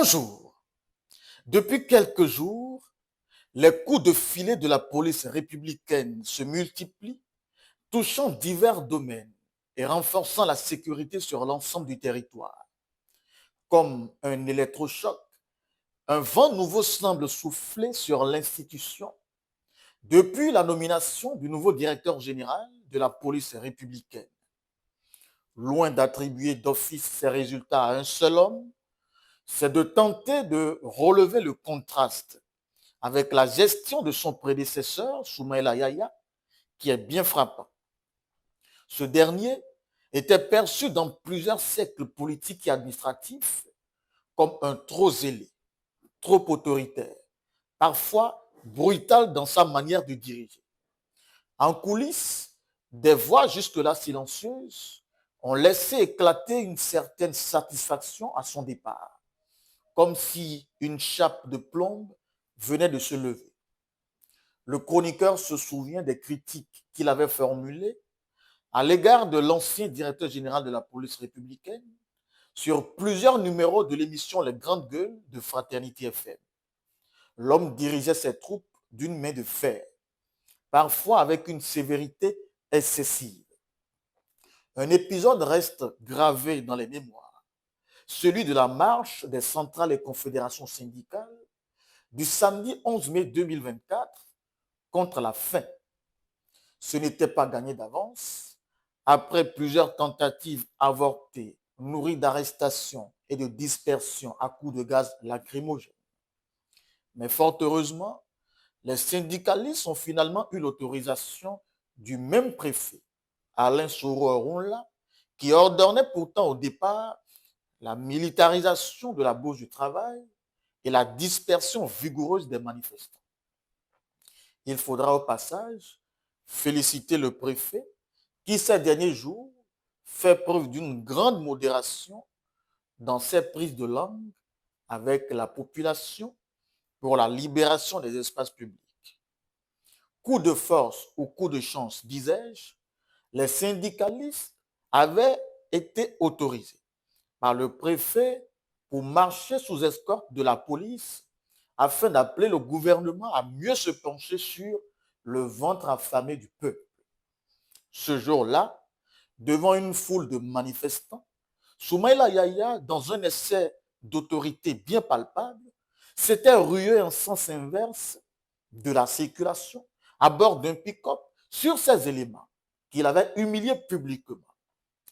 Bonjour. Depuis quelques jours, les coups de filet de la police républicaine se multiplient, touchant divers domaines et renforçant la sécurité sur l'ensemble du territoire. Comme un électrochoc, un vent nouveau semble souffler sur l'institution depuis la nomination du nouveau directeur général de la police républicaine. Loin d'attribuer d'office ses résultats à un seul homme, c'est de tenter de relever le contraste avec la gestion de son prédécesseur, Soumaïla Yahya, qui est bien frappant. Ce dernier était perçu dans plusieurs cercles politiques et administratifs comme un trop zélé, trop autoritaire, parfois brutal dans sa manière de diriger. En coulisses, des voix jusque-là silencieuses ont laissé éclater une certaine satisfaction à son départ, comme si une chape de plomb venait de se lever. Le chroniqueur se souvient des critiques qu'il avait formulées à l'égard de l'ancien directeur général de la police républicaine sur plusieurs numéros de l'émission Les Grandes Gueules de Fraternité FM. L'homme dirigeait ses troupes d'une main de fer, parfois avec une sévérité excessive. Un épisode reste gravé dans les mémoires, celui de la marche des centrales et confédérations syndicales du samedi 11 mai 2024 contre la faim. Ce n'était pas gagné d'avance. Après plusieurs tentatives avortées, nourries d'arrestations et de dispersions à coups de gaz lacrymogène. Mais fort heureusement, les syndicalistes ont finalement eu l'autorisation du même préfet, Alain Soro-Orunla, qui ordonnait pourtant au départ la militarisation de la bourse du travail et la dispersion vigoureuse des manifestants. Il faudra au passage féliciter le préfet qui, ces derniers jours, fait preuve d'une grande modération dans ses prises de langue avec la population pour la libération des espaces publics. Coup de force ou coup de chance, disais-je, les syndicalistes avaient été autorisés par le préfet pour marcher sous escorte de la police afin d'appeler le gouvernement à mieux se pencher sur le ventre affamé du peuple. Ce jour-là, devant une foule de manifestants, Soumaïla Yahya, dans un essai d'autorité bien palpable, s'était rué en sens inverse de la circulation à bord d'un pick-up sur ces éléments qu'il avait humiliés publiquement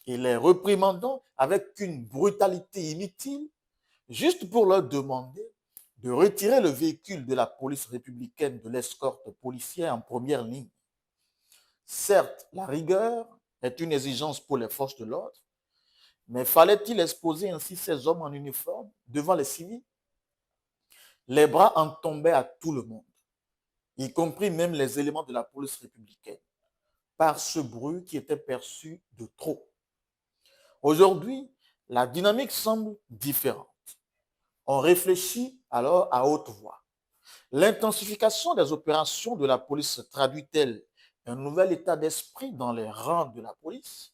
et les reprimandant avec une brutalité inutile, juste pour leur demander de retirer le véhicule de la police républicaine de l'escorte policière en première ligne. Certes, la rigueur est une exigence pour les forces de l'ordre, mais fallait-il exposer ainsi ces hommes en uniforme devant les civils? Les bras en tombaient à tout le monde, y compris même les éléments de la police républicaine, par ce bruit qui était perçu de trop. Aujourd'hui, la dynamique semble différente. On réfléchit alors à haute voix. L'intensification des opérations de la police traduit-elle un nouvel état d'esprit dans les rangs de la police?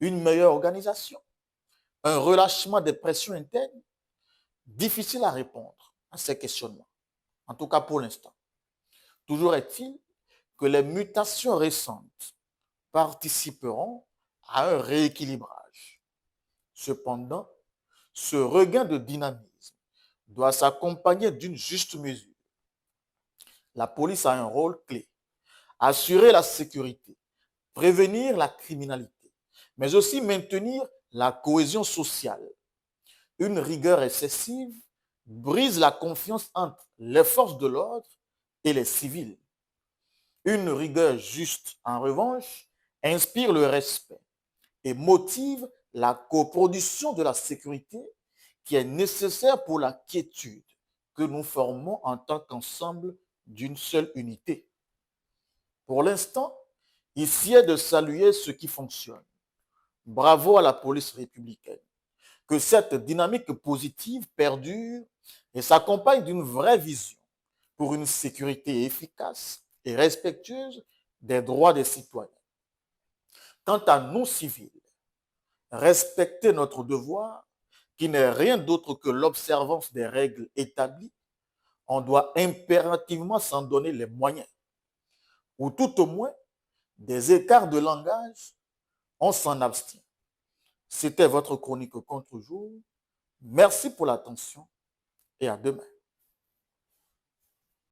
Une meilleure organisation? Un relâchement des pressions internes? Difficile à répondre à ces questionnements, en tout cas pour l'instant. Toujours est-il que les mutations récentes participeront à un rééquilibrage. Cependant, ce regain de dynamisme doit s'accompagner d'une juste mesure. La police a un rôle clé: assurer la sécurité, prévenir la criminalité, mais aussi maintenir la cohésion sociale. Une rigueur excessive brise la confiance entre les forces de l'ordre et les civils. Une rigueur juste, en revanche, inspire le respect et motive la coproduction de la sécurité qui est nécessaire pour la quiétude que nous formons en tant qu'ensemble d'une seule unité. Pour l'instant, ici est de saluer ce qui fonctionne. Bravo à la police républicaine. Que cette dynamique positive perdure et s'accompagne d'une vraie vision pour une sécurité efficace et respectueuse des droits des citoyens. Quant à nous civils, respecter notre devoir qui n'est rien d'autre que l'observance des règles établies, on doit impérativement s'en donner les moyens. Ou tout au moins, des écarts de langage, on s'en abstient. C'était votre chronique contre jour. Merci pour l'attention et à demain.